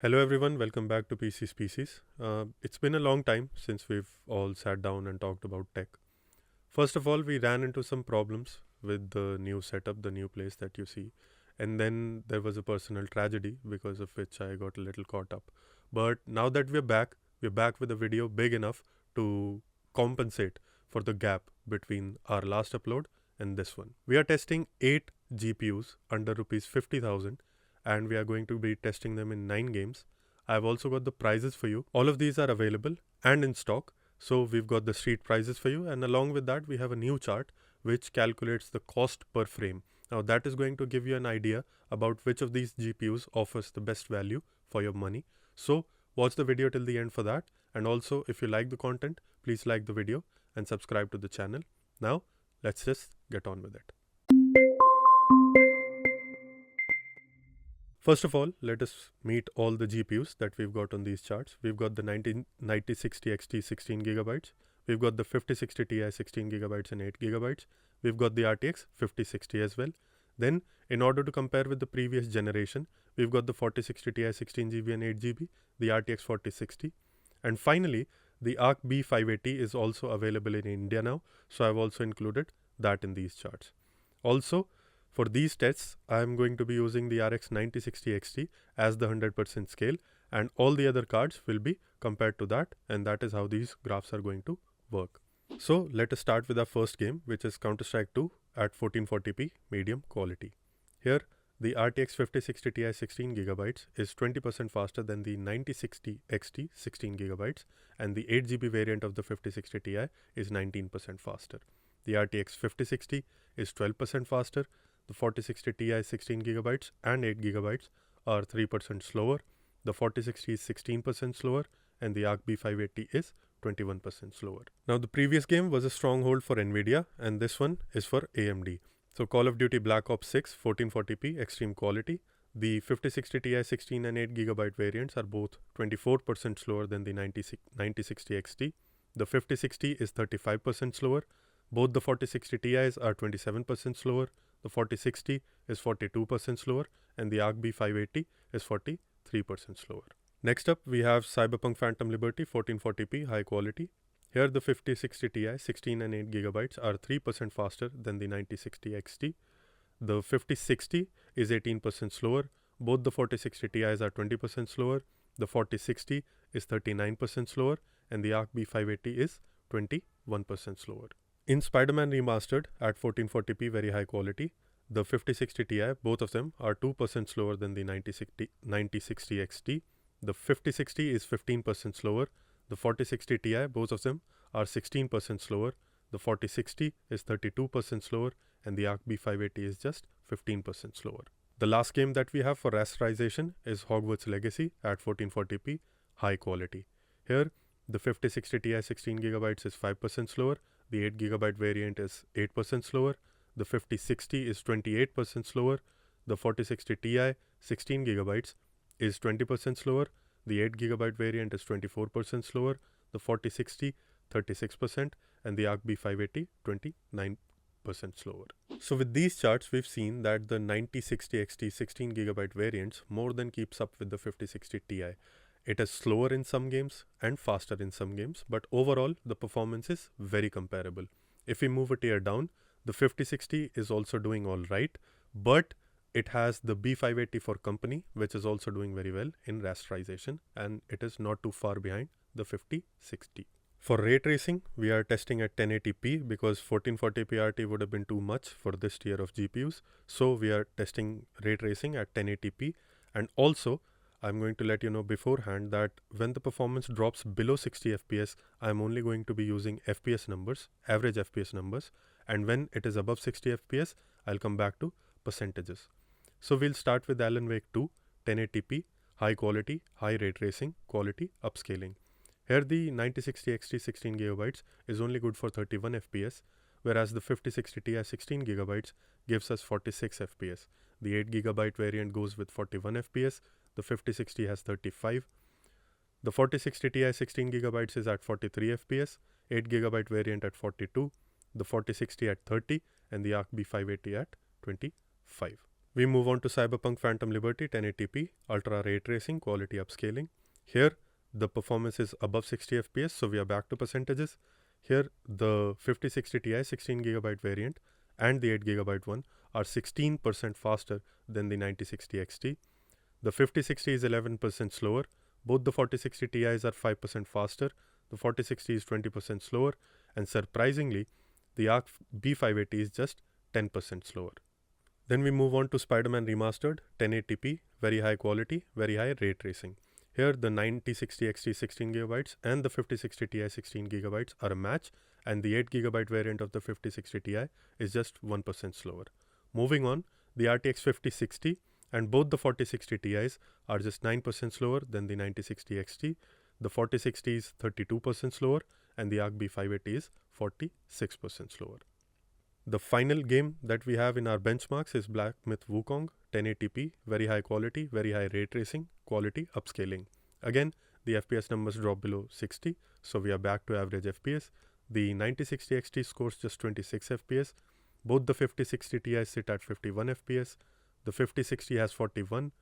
Hello everyone, welcome back to PC Species. It's been a long time since we've all sat down and talked about tech. First of all, we ran into some problems with the new setup, the new place that you see. And then there was a personal tragedy because of which I got a little caught up. But now that we're back with a video big enough to compensate for the gap between our last upload and this one. We are testing 8 GPUs under rupees 50,000 and we are going to be testing them in 9 games. I've also got the prices for you. All of these are available and in stock. So we've got the street prices for you, and along with that we have a new chart which calculates the cost per frame. Now that is going to give you an idea about which of these GPUs offers the best value for your money. So watch the video till the end for that, and also if you like the content, please like the video and subscribe to the channel. Now let's just get on with it. First of all, let us meet all the GPUs that we've got on these charts. We've got the 9060 XT 16GB. We've got the 5060 Ti 16GB and 8GB. We've got the RTX 5060 as well. Then, in order to compare with the previous generation, we've got the 4060 Ti 16GB and 8GB, the RTX 4060. And finally, the Arc B580 is also available in India now. So I've also included that in these charts. Also, for these tests, I am going to be using the RX 9060 XT as the 100% scale, and all the other cards will be compared to that, and that is how these graphs are going to work. So let us start with our first game, which is Counter-Strike 2 at 1440p medium quality. Here, the RTX 5060 Ti 16GB is 20% faster than the 9060 XT 16GB, and the 8GB variant of the 5060 Ti is 19% faster. The RTX 5060 is 12% faster. The 4060 Ti 16GB and 8GB are 3% slower. The 4060 is 16% slower, and the Arc B580 is 21% slower. Now the previous game was a stronghold for NVIDIA, and this one is for AMD. So Call of Duty Black Ops 6 1440p extreme quality. The 5060 Ti 16 and 8GB variants are both 24% slower than the 9060 XT. The 5060 is 35% slower. Both the 4060 Ti's are 27% slower. The 4060 is 42% slower, and the Arc B580 is 43% slower. Next up, we have Cyberpunk Phantom Liberty 1440p high quality. Here the 5060 Ti 16 and 8GB are 3% faster than the 9060 XT. The 5060 is 18% slower. Both the 4060 Ti's are 20% slower. The 4060 is 39% slower, and the Arc B580 is 21% slower. In Spider-Man Remastered at 1440p very high quality, the 5060 Ti, both of them are 2% slower than the 9060 XT. The 5060 is 15% slower. The 4060 Ti, both of them are 16% slower. The 4060 is 32% slower, and the Arc B580 is just 15% slower. The last game that we have for rasterization is Hogwarts Legacy at 1440p high quality. Here, the 5060 Ti 16GB is 5% slower. The 8GB variant is 8% slower. The 5060 is 28% slower. The 4060 Ti 16GB is 20% slower. The 8GB variant is 24% slower. The 4060 36%, and the Arc B580 29% slower. So with these charts, we've seen that the 9060 XT 16GB variants more than keeps up with the 5060 Ti. It is slower in some games and faster in some games, but overall the performance is very comparable. If we move a tier down, the 5060 is also doing all right, but it has the B580 for company, which is also doing very well in rasterization, and it is not too far behind the 5060. For ray tracing, we are testing at 1080p because 1440p RT would have been too much for this tier of GPUs. So we are testing ray tracing at 1080p, and also I'm going to let you know beforehand that when the performance drops below 60 FPS, I'm only going to be using FPS numbers, average FPS numbers, and when it is above 60 FPS, I'll come back to percentages. So we'll start with Alan Wake 2, 1080p, high quality, high ray tracing, quality, upscaling. Here the 9060 XT 16GB is only good for 31 FPS, whereas the 5060 Ti 16GB gives us 46 FPS. The 8GB variant goes with 41 FPS. The 5060 has 35. The 4060 Ti 16GB is at 43 FPS, 8GB variant at 42, the 4060 at 30, and the Arc B580 at 25. We move on to Cyberpunk Phantom Liberty 1080p, ultra ray tracing, quality upscaling. Here, the performance is above 60 FPS, so we are back to percentages. Here, the 5060 Ti 16GB variant and the 8GB one are 16% faster than the 9060 XT. The 5060 is 11% slower. Both the 4060 Ti's are 5% faster. The 4060 is 20% slower. And surprisingly, the ARC B580 is just 10% slower. Then we move on to Spider-Man Remastered 1080p, very high quality, very high ray tracing. Here the 9060 XT 16GB and the 5060 Ti 16GB are a match, and the 8GB variant of the 5060 Ti is just 1% slower. Moving on, the RTX 5060 and both the 4060 Ti's are just 9% slower than the 9060 XT. The 4060 is 32% slower and the ARC B580 is 46% slower. The final game that we have in our benchmarks is Black Myth Wukong 1080p, very high quality, very high ray tracing, quality upscaling. Again, the FPS numbers drop below 60, so we are back to average FPS. The 9060 XT scores just 26 FPS. Both the 5060 Ti sit at 51 FPS. The 5060 has 41.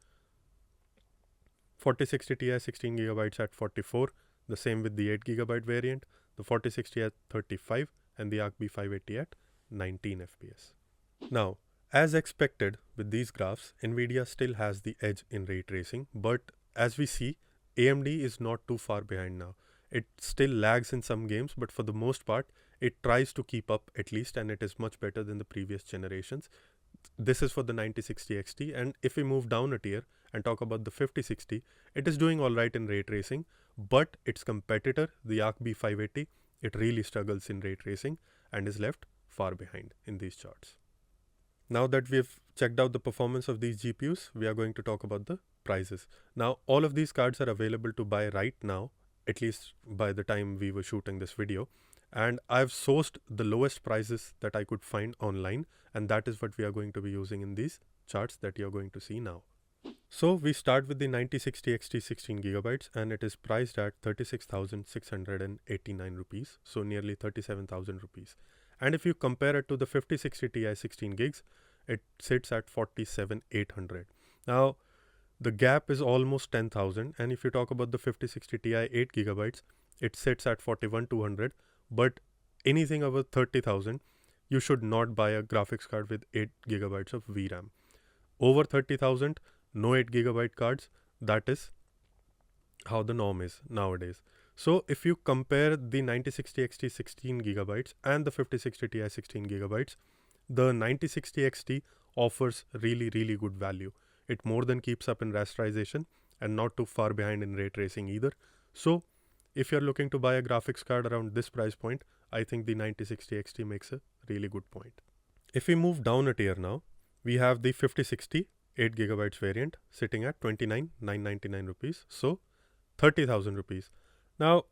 4060 Ti 16GB at 44. The same with the 8GB variant. The 4060 at 35 and the ARC B580 at 19 FPS. Now, as expected with these graphs, NVIDIA still has the edge in ray tracing, but as we see, AMD is not too far behind now. It still lags in some games, but for the most part, it tries to keep up at least, and it is much better than the previous generations. This is for the 9060 XT, and if we move down a tier and talk about the 5060, it is doing alright in ray tracing, but its competitor, the ARC B580, it really struggles in ray tracing and is left far behind in these charts. Now that we've checked out the performance of these GPUs, we are going to talk about the prices. Now, all of these cards are available to buy right now, at least by the time we were shooting this video. And I've sourced the lowest prices that I could find online, and that is what we are going to be using in these charts that you're going to see now. So we start with the 9060 XT 16GB, and it is priced at 36,689 rupees, so nearly 37,000 rupees. And if you compare it to the 5060 Ti 16 gigs, it sits at 47,800. Now, the gap is almost 10,000. And if you talk about the 5060 Ti 8GB, it sits at 41,200. But anything over 30,000, you should not buy a graphics card with 8GB of VRAM. Over 30,000, no 8GB cards. That is how the norm is nowadays. So if you compare the 9060 XT 16GB and the 5060 Ti 16GB, the 9060 XT offers really good value. It more than keeps up in rasterization and not too far behind in ray tracing either. So if you're looking to buy a graphics card around this price point, I think the 9060 XT makes a really good point. If we move down a tier now, we have the 5060 8GB variant sitting at 29,999 rupees. So 30,000 rupees. Now,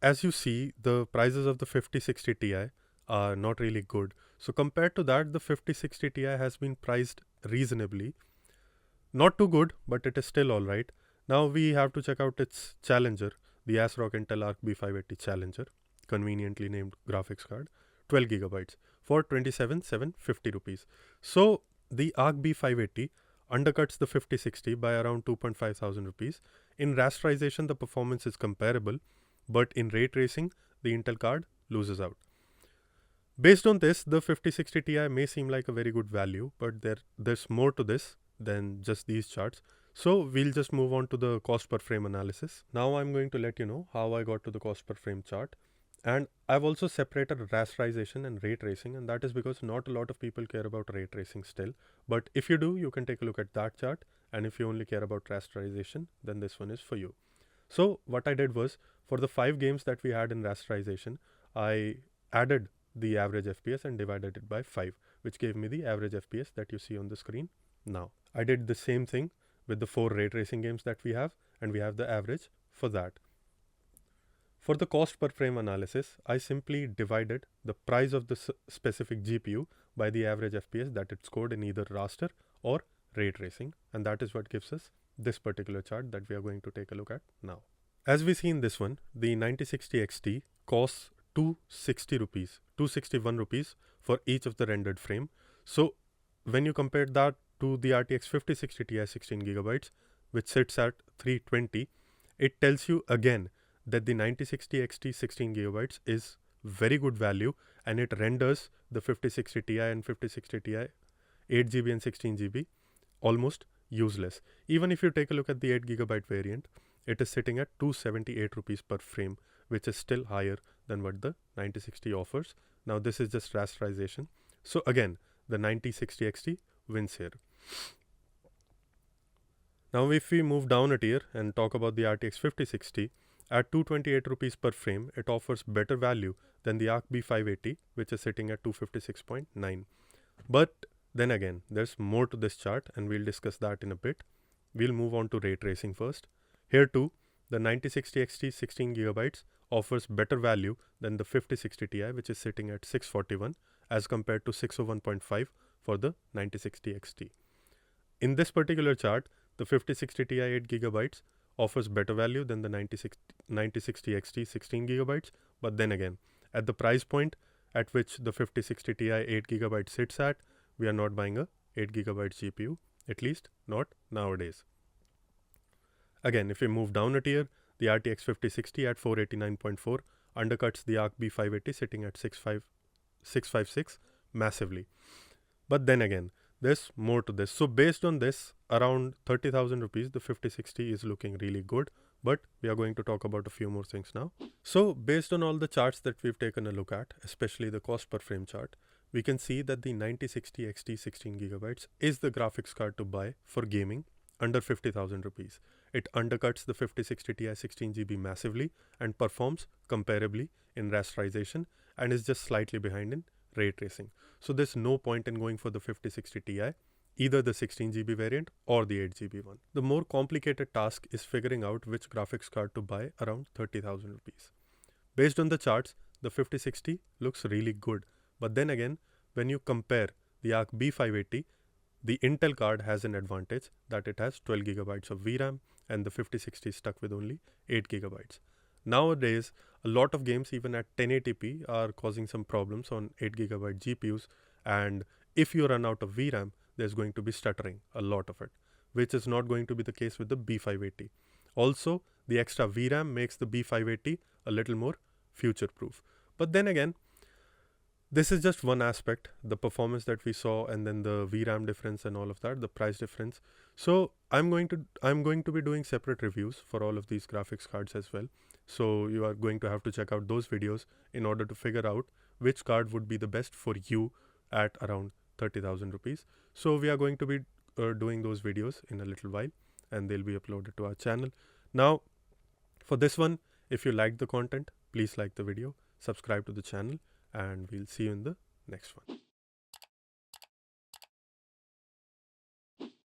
as you see, the prices of the 5060 Ti are not really good. So compared to that, the 5060 Ti has been priced reasonably. Not too good, but it is still alright. Now we have to check out its challenger, the ASRock Intel ARC B580 Challenger, conveniently named graphics card, 12GB for 27,750 rupees. So the ARC B580 undercuts the 5060 by around 2.5 thousand rupees. In rasterization, the performance is comparable, but in ray tracing, the Intel card loses out. Based on this, the 5060 Ti may seem like a very good value, but there's more to this than just these charts. So we'll just move on to the cost per frame analysis. Now I'm going to let you know how I got to the cost per frame chart. And I've also separated rasterization and ray tracing, and that is because not a lot of people care about ray tracing still. But if you do, you can take a look at that chart. And if you only care about rasterization, then this one is for you. So what I did was, for the 5 games that we had in rasterization, I added the average FPS and divided it by 5, which gave me the average FPS that you see on the screen now. I did the same thing with the 4 ray tracing games that we have, and we have the average for that. For the cost per frame analysis, I simply divided the price of the specific GPU by the average FPS that it scored in either raster or ray tracing, and that is what gives us this particular chart that we are going to take a look at now. As we see in this one, the 9060 XT costs 261 rupees for each of the rendered frame. So when you compare that to the RTX 5060 Ti 16GB, which sits at 320, it tells you again that the 9060 XT 16GB is very good value, and it renders the 5060 Ti and 5060 Ti 8GB and 16GB almost useless. Even if you take a look at the 8GB variant, it is sitting at 278 rupees per frame, which is still higher than what the 9060 offers. Now this is just rasterization. So again, the 9060 XT wins here. Now if we move down a tier and talk about the RTX 5060, at 228 rupees per frame, it offers better value than the Arc B580, which is sitting at 256.9. But then again, there's more to this chart, and we'll discuss that in a bit. We'll move on to ray tracing first. Here too, the 9060 XT 16GB offers better value than the 5060 Ti, which is sitting at 641 as compared to 601.5 for the 9060 XT. In this particular chart, the 5060 Ti 8GB offers better value than the 9060 XT 16GB, but then again, at the price point at which the 5060 Ti 8GB sits at, we are not buying a 8GB GPU, at least not nowadays. Again, if we move down a tier, the RTX 5060 at 489.4 undercuts the Arc B580 sitting at 656 massively. But then again, there's more to this. So based on this, around 30,000 rupees, the 5060 is looking really good. But we are going to talk about a few more things now. So based on all the charts that we've taken a look at, especially the cost per frame chart, we can see that the 9060 XT 16GB is the graphics card to buy for gaming under 50,000 rupees. It undercuts the 5060 Ti 16GB massively and performs comparably in rasterization, and is just slightly behind in ray tracing. So there's no point in going for the 5060 Ti, either the 16GB variant or the 8GB one. The more complicated task is figuring out which graphics card to buy around 30,000 rupees. Based on the charts, the 5060 looks really good. But then again, when you compare the Arc B580, the Intel card has an advantage that it has 12GB of VRAM, and the 5060 is stuck with only 8GB. Nowadays, a lot of games even at 1080p are causing some problems on 8GB GPUs, and if you run out of VRAM, there's going to be stuttering, a lot of it, which is not going to be the case with the B580. Also, the extra VRAM makes the B580 a little more future-proof. But then again, this is just one aspect, the performance that we saw, and then the VRAM difference and all of that, the price difference. So I'm going to be doing separate reviews for all of these graphics cards as well. So you are going to have to check out those videos in order to figure out which card would be the best for you at around 30,000 rupees. So we are going to be doing those videos in a little while, and they'll be uploaded to our channel. Now, for this one, if you liked the content, please like the video, subscribe to the channel, and we'll see you in the next one.